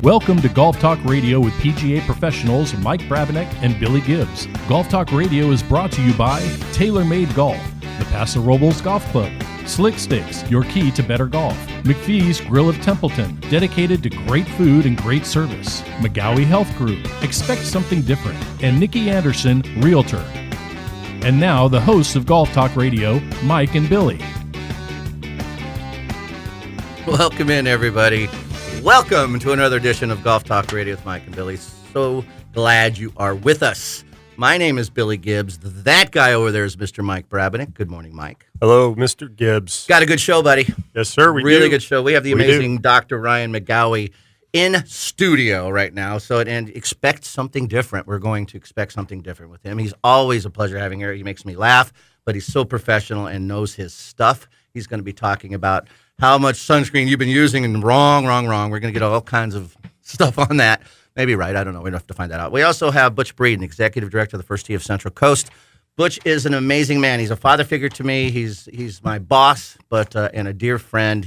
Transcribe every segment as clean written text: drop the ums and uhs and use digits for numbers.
Welcome to Golf Talk Radio with PGA professionals Mike Brabenec and Billy Gibbs. Golf Talk Radio is brought to you by TaylorMade Golf, the Paso Robles Golf Club, Slick Sticks, your key to better golf, McPhee's Grill of Templeton, dedicated to great food and great service, McGowie Health Group, expect something different, and Nikki Anderson, Realtor. And now, the hosts of Golf Talk Radio, Mike and Billy. Welcome in, everybody. Welcome to another edition of Golf Talk Radio with Mike and Billy. So glad you are with us. My name is Billy Gibbs. That guy over there is Mr. Mike Brabenec. Good morning, Mike. Hello, Mr. Gibbs. Got a good show, buddy. Yes, sir. We really do. Good show. We have the amazing Dr. Ryan McGowie in studio right now. And expect something different. We're going to expect something different with him. He's always a pleasure having him here. He makes me laugh, but he's so professional and knows his stuff. He's going to be talking about how much sunscreen you've been using, and wrong. We're going to get all kinds of stuff on that. Maybe right. I don't know. We don't have to find that out. We also have Butch Breeden, Executive Director of the First Tee of Central Coast. Butch is an amazing man. He's a father figure to me. He's my boss, and a dear friend.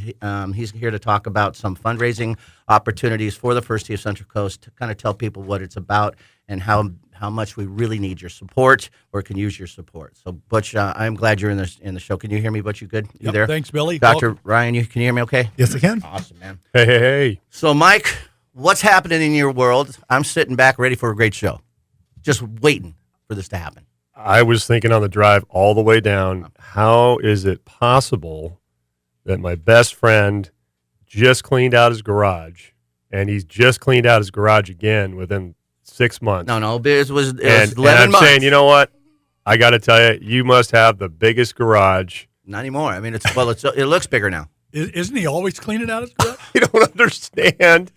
He's here to talk about some fundraising opportunities for the First Tee of Central Coast, to kind of tell people what it's about and how much we really need your support or can use your support. So, Butch, I'm glad you're in the show. Can you hear me, Butch? You good? You there? Thanks, Billy. Dr. Ryan, can you hear me okay? Yes, I can. Awesome, man. Hey. So, Mike, what's happening in your world? I'm sitting back ready for a great show. Just waiting for this to happen. I was thinking on the drive all the way down, how is it possible that my best friend just cleaned out his garage, and he's just cleaned out his garage again within 6 months? No, it was 11 and I'm months. saying, you know what? I got to tell you, you must have the biggest garage. Not anymore. I mean, it looks bigger now. Isn't he always cleaning out his garage? You don't understand.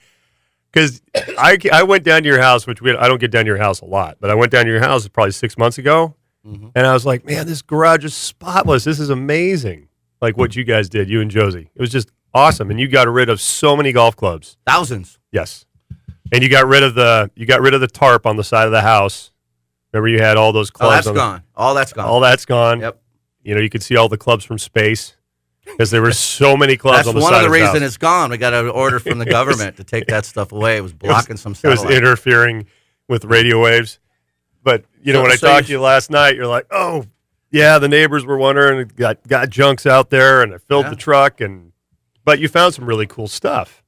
Because I went down to your house, which I don't get down to your house a lot, but I went down to your house probably 6 months ago, and I was like, man, this garage is spotless. This is amazing, like what you guys did, you and Josie. It was just awesome, and you got rid of so many golf clubs. Thousands. Yes, and you got rid of the tarp on the side of the house. Remember, you had all those clubs. Oh, that's gone. All that's gone. All that's gone. Yep. You know, you could see all the clubs from space. Because there were so many clubs That's on the one side of the of the reasons house. it's gone. We got an order from the government to take that stuff away. It was blocking some It satellite. was interfering with radio waves. But, when I talked to you last night, you're like, oh, yeah, the neighbors were wondering, got junks out there, and I filled the truck. But you found some really cool stuff.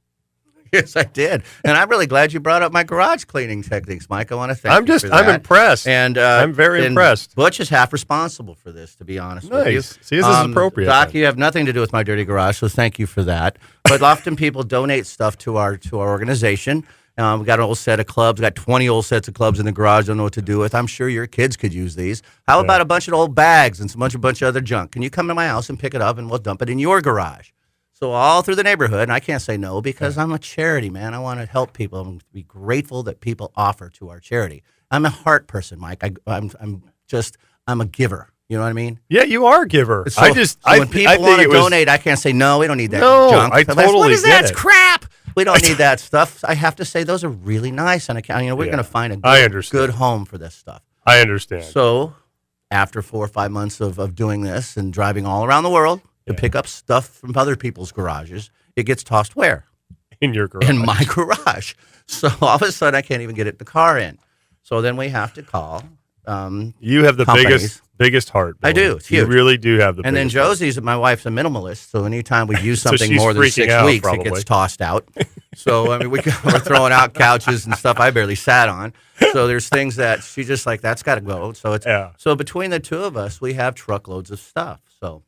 Yes, I did. And I'm really glad you brought up my garage cleaning techniques, Mike. I want to thank you for that. I'm impressed. And I'm very impressed. Butch is half responsible for this, to be honest with you. See, this is appropriate. Doc, you have nothing to do with my dirty garage, so thank you for that. But often people donate stuff to our organization. We got an old set of clubs. We got 20 old sets of clubs in the garage. Don't know what to do with. I'm sure your kids could use these. How about a bunch of old bags and a bunch of other junk? Can you come to my house and pick it up, and we'll dump it in your garage? So all through the neighborhood, and I can't say no because I'm a charity, man. I want to help people and be grateful that people offer to our charity. I'm a heart person, Mike. I'm a giver. You know what I mean? Yeah, you are a giver. So when people want to donate, I can't say no. We don't need that junk. I totally what is that? get It's crap. We don't need that stuff. I have to say those are really nice, and we're going to find a good home for this stuff. I understand. So after 4 or 5 months of doing this and driving all around the world to pick up stuff from other people's garages, it gets tossed where? In your garage. In my garage. So all of a sudden, I can't even get the car in. So then we have to call. You have the companies. biggest heart, Billy. I do. It's huge. You really do have the and biggest then Josie's, my wife's a minimalist, so anytime we use something she's more than 6 freaking out, weeks, probably. it gets tossed out. So, we're throwing out couches and stuff I barely sat on. So there's things that she's just like, that's got to go. So so between the two of us, we have truckloads of stuff. So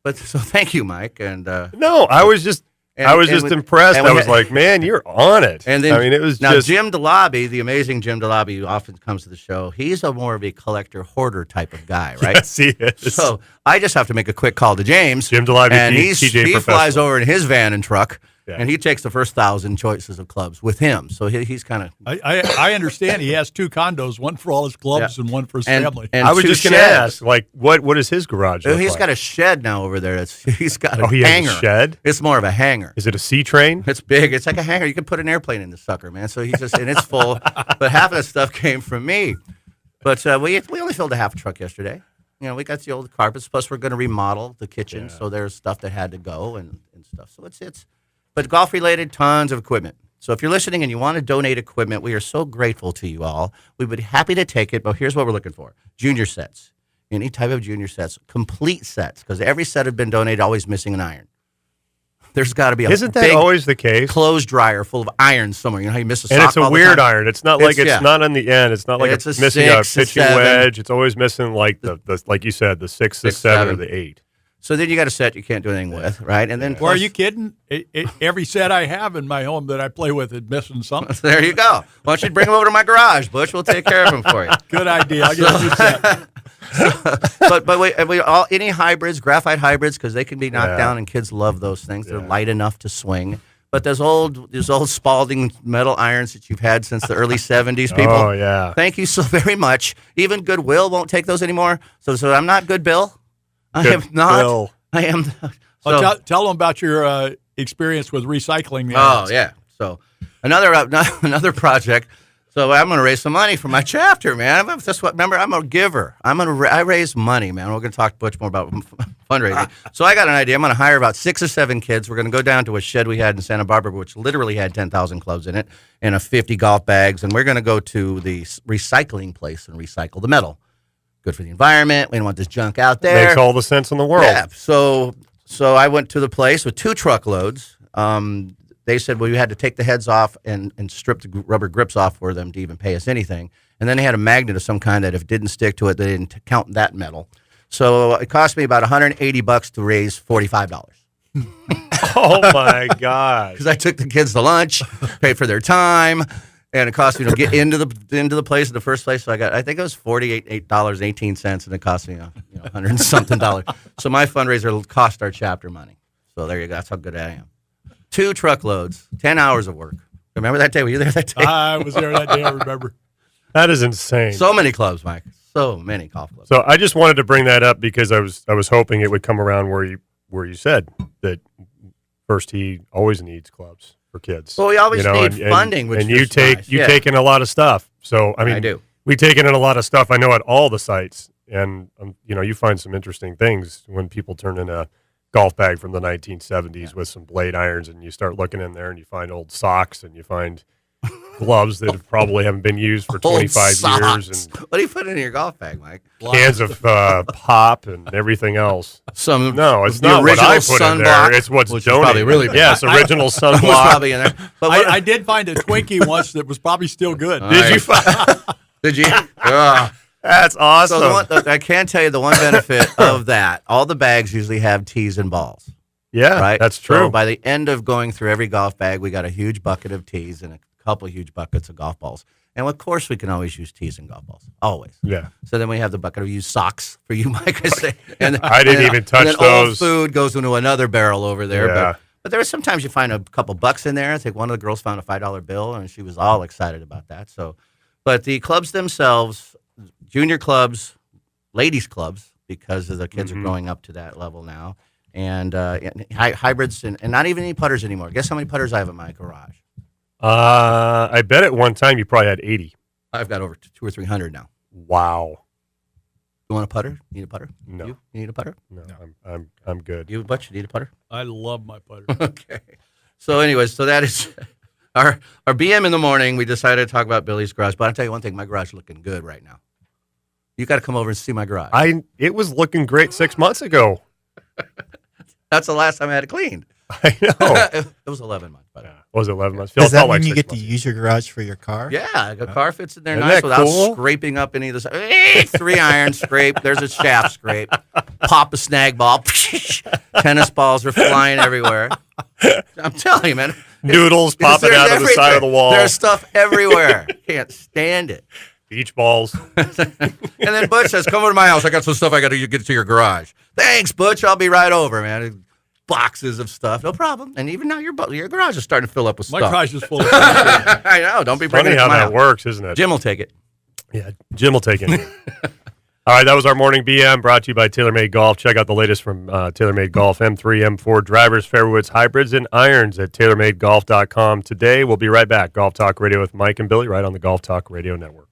thank you, Mike. And No, I was just impressed. I was like, man, you're on it. And then, it was now just Jim DeLobby, the amazing Jim DeLobby, who often comes to the show. He's more of a collector hoarder type of guy, right? Yes, he is. So I just have to make a quick call to James. Jim DeLobby, and TJ he professional. flies over in his van and truck, Yeah. and he takes the first 1,000 choices of clubs with him. So he's kind of. I understand he has 2 condos, one for all his clubs and one for his family. And I was 2 just going to sheds. ask, like, what is his garage? Oh, look he's like? got a shed now over there. He's got a he hangar. has a shed? It's more of a hangar. Is it a sea train? It's big. It's like a hangar. You can put an airplane in the sucker, man. So and it's full. But half of the stuff came from me. But we only filled a half a truck yesterday. We got the old carpets. Plus, we're going to remodel the kitchen. So there's stuff that had to go and stuff. So it's but golf related, tons of equipment. So if you're listening and you want to donate equipment, we are so grateful to you all. We would be happy to take it, but here's what we're looking for. Junior sets. Any type of junior sets. Complete sets, because every set had been donated, always missing an iron. There's got to be a Isn't that big always the case? clothes dryer full of irons somewhere. You know how you miss a sock And it's a all the weird time? iron. It's not like it's not on the end. It's not like It's it's a missing 6, a a pitching 7. wedge. It's always missing like the like you said, the 6, the 6, 7, or 7. the 8. So then you got a set you can't do anything with, right? And then Well, are you kidding? Every set I have in my home that I play with is missing something. there you go. Why don't you bring them over to my garage, Butch? We'll take care of them for you. Good idea. I'll get a new set. But we all any hybrids, graphite hybrids, because they can be knocked Yeah. down, and kids love those things. They're light enough to swing. But those old Spalding metal irons that you've had since the early 70s, people. Oh, yeah. Thank you so very much. Even Goodwill won't take those anymore. So I'm not good, Bill. I am not. Goodwill. I am. Well, tell them about your experience with recycling. The Oh irons. yeah. So another project. So I'm going to raise some money for my chapter, man. Remember, I'm a giver. I raise money, man. We're going to talk Butch more about fundraising. So I got an idea. I'm going to hire about 6 or 7 kids. We're going to go down to a shed we had in Santa Barbara, which literally had 10,000 clubs in it and 50 golf bags. And we're going to go to the recycling place and recycle the metal. Good for the environment. We don't want this junk out there. Makes all the sense in the world. Yeah. So I went to the place with 2 truckloads. They said, well, you had to take the heads off and strip the rubber grips off for them to even pay us anything. And then they had a magnet of some kind that if it didn't stick to it, they didn't count that metal. So it cost me about $180 to raise $45. Oh, my God. Because I took the kids to lunch, paid for their time, and it cost me to get into the place in the first place. So I think it was $48.18, and it cost me $100 and something. So my fundraiser cost our chapter money. So there you go. That's how good I am. 2 truckloads, 10 hours of work. Remember that day? Were you there that day? I was there that day. I remember. That is insane. So many clubs, Mike. So many golf clubs. So I just wanted to bring that up because I was hoping it would come around where you said that First Tee always needs clubs for kids. Well, we always need funding, which and you is take nice. you take in a lot of stuff. So I mean, I do. We take in a lot of stuff. I know at all the sites, and you find some interesting things when people turn in a golf bag from the 1970s with some blade irons, and you start looking in there and you find old socks and you find gloves that probably haven't been used for 25 years, and what do you put in your golf bag, Mike? cans of pop and everything else. No, it's the not what I original put in there. sunblock, It's what's which is donated. probably really bad. Yes, original Was sunblock. probably in there. But what, I did find a Twinkie once that was probably still good. Did you find? did you? Ugh. That's awesome. So I can tell you the one benefit of that. All the bags usually have tees and balls. yeah, Right? that's So true. by the end of going through every golf bag, we got a huge bucket of tees and a couple of huge buckets of golf balls. And of course, we can always use tees and golf balls. Always. Yeah. So then we have the bucket of used socks for you, Mike. I say. And I didn't even touch and then those. Old food goes into another barrel over there. Yeah. But there was sometimes you find a couple bucks in there. I think one of the girls found a $5 bill, and she was all excited about that. So, but the clubs themselves, junior clubs, ladies clubs, because the kids are growing up to that level now, and hybrids, and not even any putters anymore. Guess how many putters I have in my garage? I bet at one time you probably had 80. I've got over 200 or 300 now. Wow. You want a putter? Need a putter? No. You need a putter? No, I'm good. You, Butch, you need a putter? I love my putter. Okay. So anyways, so that is our BM in the morning. We decided to talk about Billy's garage. But I'll tell you one thing, my garage is looking good right now. You got to come over and see my garage. It was looking great 6 months ago. That's the last time I had it cleaned. I know. It was 11 months. But Was it 11 months? Does that Felt mean like you 6 get to months. use your garage for your car? yeah, the car fits in there Isn't nice that without cool? scraping up any of the side. 3 iron scrape. There's a shaft scrape. Pop a snag ball. Tennis balls are flying everywhere. I'm telling you, man. Noodles popping There's out of the side of the wall. There's stuff everywhere. Can't stand it. Beach balls. And then Butch says, "Come over to my house. I got some stuff I got to get to your garage." Thanks, Butch. I'll be right over, man. Boxes of stuff, no problem. And even now, your garage is starting to fill up with My stuff. garage is full of stuff. I know. Don't be bringing Funny it to how my that house. works, isn't it? Jim will take it. Yeah, Jim will take it. All right, that was our morning BM brought to you by TaylorMade Golf. Check out the latest from TaylorMade Golf, M3, M4 drivers, fairwoods, hybrids, and irons at TaylorMadeGolf.com. Today, we'll be right back. Golf Talk Radio with Mike and Billy right on the Golf Talk Radio Network.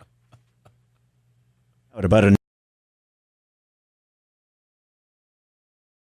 What about a